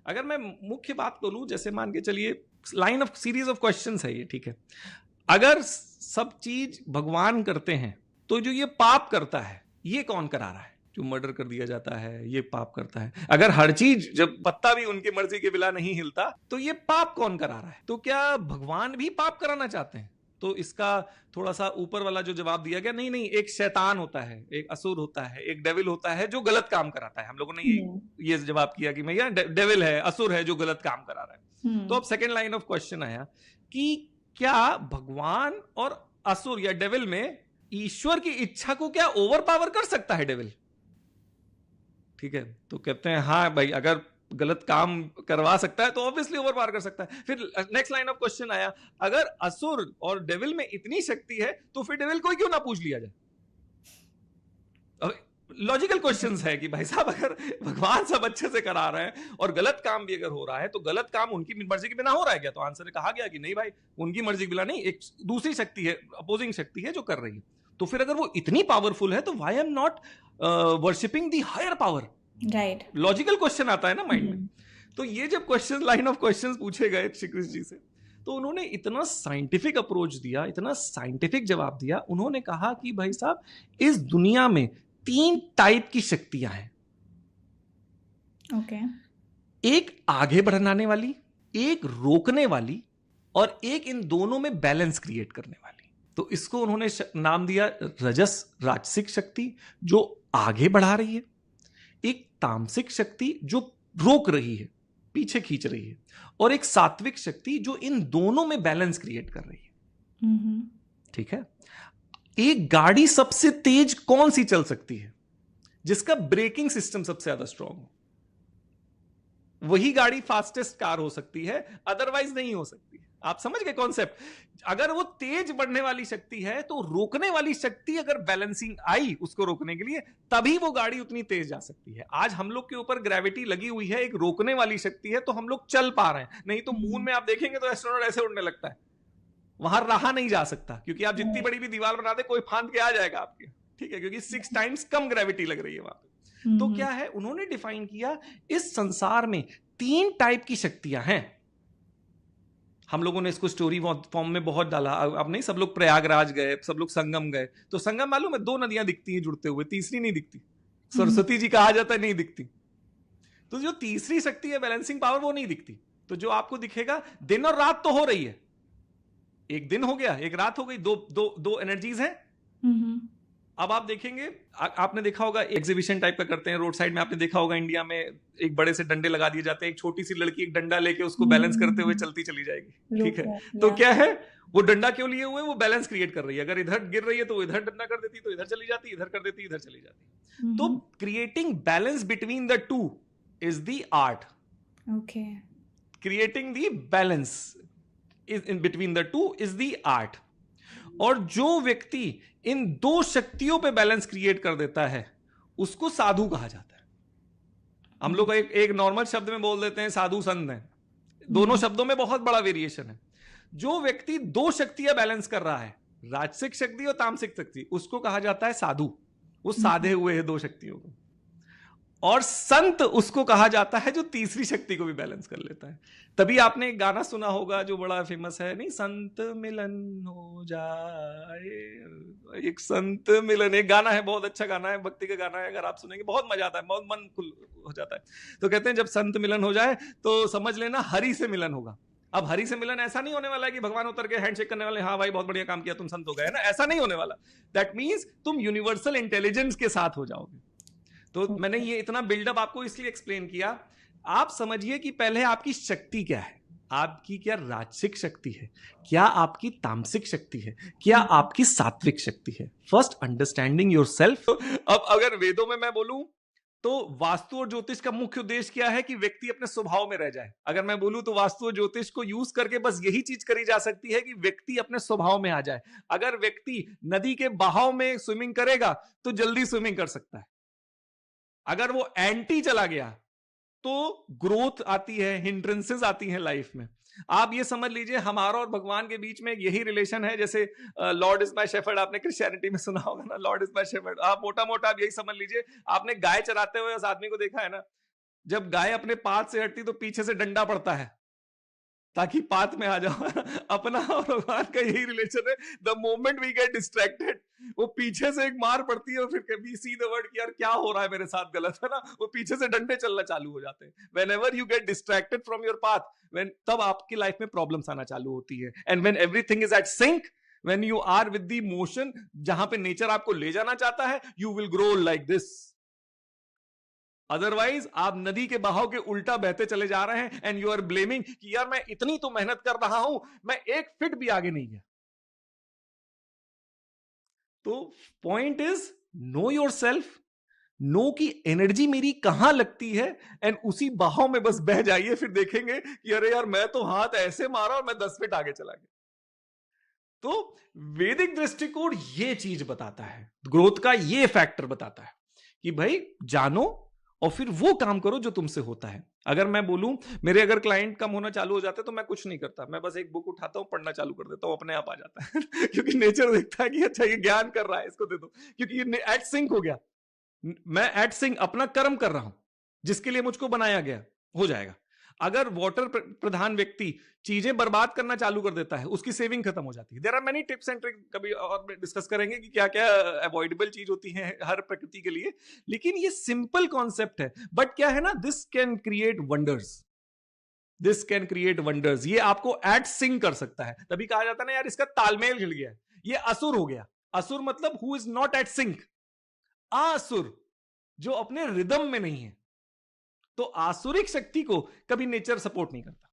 अगर मैं मुख्य बात बोलूं, जैसे मान के चलिए line of series of questions है ये, ठीक है, अगर सब चीज भगवान करते हैं तो जो ये पाप करता है ये कौन करा रहा है? जो मर्डर कर दिया जाता है ये पाप करता है। अगर हर चीज, जब पत्ता भी उनकी मर्जी के बिना नहीं हिलता, तो ये पाप कौन करा रहा है? तो क्या भगवान भी पाप कराना चाहते हैं? तो इसका थोड़ा सा ऊपर वाला जो जवाब दिया गया, नहीं नहीं, एक शैतान होता है, एक असुर होता है, एक डेविल होता है जो गलत काम कराता है। हम लोगों ने ये जवाब किया कि भैया डेविल है, असुर है जो गलत काम करा रहा है। तो अब सेकेंड लाइन ऑफ क्वेश्चन आया कि क्या भगवान और असुर या डेविल में ईश्वर की इच्छा को क्या ओवर पावर कर सकता है डेविल? ठीक है, तो कहते हैं हाँ भाई, अगर गलत काम करवा सकता है तो ऑब्वियसली ओवर पावर कर सकता है। फिर नेक्स्ट लाइन ऑफ क्वेश्चन आया, अगर असुर और डेविल में इतनी शक्ति है तो फिर डेविल को क्यों ना पूछ लिया जाए? लॉजिकल क्वेश्चंस है कि भाई साहब, अगर भगवान सब अच्छे से करा रहे हैं और गलत काम भी अगर हो रहा है तो गलत काम उनकी मर्जी के बिना हो रहा है क्या? तो आंसर में कहा गया कि नहीं भाई, उनकी मर्जी के बिना नहीं, एक दूसरी शक्ति है, अपोजिंग शक्ति है जो कर रही है। तो फिर अगर वो इतनी पावरफुल है तो why I am not worshipping the higher power? Right, logical question आता है ना माइंड में। तो ये जब क्वेश्चन, लाइन ऑफ क्वेश्चंस पूछे गए श्री कृष्ण जी से, तो उन्होंने इतना साइंटिफिक अप्रोच दिया, इतना साइंटिफिक जवाब दिया। उन्होंने कहा कि भाई साहब, इस दुनिया में 3 टाइप की शक्तियां हैं। ओके, एक आगे बढ़ाने वाली, एक रोकने वाली, और एक इन दोनों में बैलेंस क्रिएट करने वाली। तो इसको उन्होंने नाम दिया रजस राजसिक शक्ति जो आगे बढ़ा रही है, एक तामसिक शक्ति जो रोक रही है, पीछे खींच रही है, और एक सात्विक शक्ति जो इन दोनों में बैलेंस क्रिएट कर रही है। ठीक है, एक गाड़ी सबसे तेज कौन सी चल सकती है? जिसका ब्रेकिंग सिस्टम सबसे ज्यादा स्ट्रांग हो, वही गाड़ी फास्टेस्ट कार हो सकती है, अदरवाइज नहीं हो सकती। आप समझ गए कॉन्सेप्ट? अगर वो तेज बढ़ने वाली शक्ति है तो रोकने वाली शक्ति अगर बैलेंसिंग आई उसको रोकने के लिए, तभी वो गाड़ी उतनी तेज जा सकती है। आज हम लोग के ऊपर ग्रेविटी लगी हुई है, एक रोकने वाली शक्ति है, तो हम लोग चल पा रहे हैं। नहीं तो मून में आप देखेंगे तो एस्ट्रोनॉट ऐसे उड़ने लगता है, वहां रहा नहीं जा सकता, क्योंकि आप जितनी बड़ी भी दीवार बना दे कोई फांद के आ जाएगा आपके। ठीक है, क्योंकि 6 टाइम्स कम ग्रेविटी लग रही है वहां पे। तो क्या है, उन्होंने डिफाइन किया, इस संसार में 3 टाइप की शक्तियां हैं। हम लोगों ने इसको स्टोरी फॉर्म में बहुत डाला। अब नहीं, सब लोग प्रयागराज गए, सब लोग संगम गए, तो संगम मालूम है 2 नदियां दिखती हैं जुड़ते हुए, तीसरी नहीं दिखती। सरस्वती जी कहा जाता है नहीं दिखती। तो जो तीसरी शक्ति है बैलेंसिंग पावर, वो नहीं दिखती। तो जो आपको दिखेगा, दिन और रात तो हो रही है, एक दिन हो गया, एक रात हो गई, दो एनर्जीज हैं। अब आप देखेंगे, आपने देखा होगा एग्जीबिशन टाइप का करते हैं रोड साइड में, आपने देखा होगा इंडिया में एक बड़े से डंडे लगा दिए जाते हैं, एक छोटी सी लड़की एक डंडा लेके उसको बैलेंस करते हुए चलती चली जाएगी। ठीक है, तो क्या है, वो डंडा क्यों लिए हुए? वो बैलेंस क्रिएट कर रही है। अगर इधर गिर रही है तो वो इधर डंडा कर देती, तो इधर चली जाती, इधर कर देती, इधर चली जाती। तो creating balance between the two is the art. Okay, creating the balance in between the two is the art. और जो व्यक्ति इन 2 शक्तियों पे बैलेंस क्रिएट कर देता है उसको साधु कहा जाता है। हम लोग एक नॉर्मल शब्द में बोल देते हैं साधु संत हैं, दोनों शब्दों में बहुत बड़ा वेरिएशन है। जो व्यक्ति 2 शक्तियां बैलेंस कर रहा है, राजसिक शक्ति और तामसिक शक्ति, उसको कहा जाता है साधु। वो साधे हुए है 2 शक्तियों को। और संत उसको कहा जाता है जो तीसरी शक्ति को भी बैलेंस कर लेता है। तभी आपने एक गाना सुना होगा जो बड़ा फेमस है, नहीं, संत मिलन हो जाए, एक संत मिलन, एक गाना है, बहुत अच्छा गाना है, भक्ति का गाना है, अगर आप सुनेंगे बहुत मजा आता है, बहुत मन खुल हो जाता है। तो कहते हैं जब संत मिलन हो जाए तो समझ लेना हरि से मिलन होगा। अब हरि से मिलन ऐसा नहीं होने वाला है कि भगवान उतर के हैंडशेक करने वाले, हाँ भाई बहुत बढ़िया काम किया, तुम संत हो गए ना, ऐसा नहीं होने वाला। दैट मीन्स तुम यूनिवर्सल इंटेलिजेंस के साथ हो जाओगे। तो मैंने ये इतना बिल्डअप आपको इसलिए एक्सप्लेन किया, आप समझिए कि पहले आपकी शक्ति क्या है, आपकी क्या राजसिक शक्ति है, क्या आपकी तामसिक शक्ति है, क्या आपकी सात्विक शक्ति है। First understanding yourself. अब अगर वेदों में मैं बोलूं तो वास्तु और ज्योतिष का मुख्य उद्देश्य क्या है कि व्यक्ति अपने स्वभाव में रह जाए। अगर मैं बोलूं तो वास्तु और ज्योतिष को यूज करके बस यही चीज करी जा सकती है कि व्यक्ति अपने स्वभाव में आ जाए। अगर व्यक्ति नदी के बहाव में स्विमिंग करेगा तो जल्दी स्विमिंग कर सकता है। अगर वो एंटी चला गया तो ग्रोथ आती है, हिंड्रेंसेस आती हैं लाइफ में। आप ये समझ लीजिए हमारा और भगवान के बीच में यही रिलेशन है, जैसे लॉर्ड इज माय शेफर्ड, आपने क्रिश्चियनिटी में सुना होगा ना, लॉर्ड इज माय शेफर्ड। आप मोटा मोटा आप यही समझ लीजिए, आपने गाय चराते हुए उस आदमी को देखा है ना, जब गाय अपने पात से हटती तो पीछे से डंडा पड़ता है ताकि पात में आ जाओ। अपना और भगवान का यही रिलेशन है। The moment we get distracted, वो पीछे से एक मार पड़ती है और फिर कभी सी द वर्ड कि यार क्या हो रहा है मेरे साथ, गलत है ना, वो पीछे से डंडे चलना चालू हो जाते हैं। Whenever you get distracted from your path, तब आपकी लाइफ में प्रॉब्लम्स आना चालू होती है। And when everything is at sync, when you are with the motion, जहां पे नेचर आपको ले जाना चाहता है, you will grow like this. Otherwise आप नदी के बहाव के उल्टा बहते चले जा रहे हैं एंड यू आर ब्लेमिंग कि यार मैं इतनी तो मेहनत कर रहा हूं, मैं एक फिट भी आगे नहीं गया। तो point is know yourself, know की एनर्जी मेरी कहां लगती है, एंड उसी बहाव में बस बह जाइए। फिर देखेंगे कि अरे यार मैं तो हाथ ऐसे मारा और मैं 10 फीट आगे चला गया। तो वैदिक दृष्टिकोण ये चीज बताता है, ग्रोथ का ये फैक्टर बताता है कि भाई जानो और फिर वो काम करो जो तुमसे होता है। अगर मैं बोलूं मेरे अगर क्लाइंट कम होना चालू हो जाते हैं तो मैं कुछ नहीं करता, मैं बस एक बुक उठाता हूं, पढ़ना चालू कर देता हूं, अपने आप आ जाता है। क्योंकि नेचर देखता है कि अच्छा ये ज्ञान कर रहा है, इसको दे दो, क्योंकि ये एट सिंक हो गया। मैं एट सिंक अपना कर्म कर रहा हूं जिसके लिए मुझको बनाया गया, हो जाएगा। अगर वाटर प्रधान व्यक्ति चीजें बर्बाद करना चालू कर देता है, उसकी सेविंग खत्म हो जाती है। There are many tips and tricks, कभी और डिस्कस करेंगे कि क्या क्या अवॉइडेबल चीज होती है हर प्रकृति के लिए। लेकिन ये सिंपल कॉन्सेप्ट है, बट क्या है ना, this can create wonders, this can create wonders. ये आपको एट सिंक कर सकता है। तभी कहा जाता है ना यार इसका तालमेल हिल गया, ये असुर हो गया। असुर मतलब who is not at sync, आसुर जो अपने रिदम में नहीं है। तो आसुरिक शक्ति को कभी नेचर सपोर्ट नहीं करता।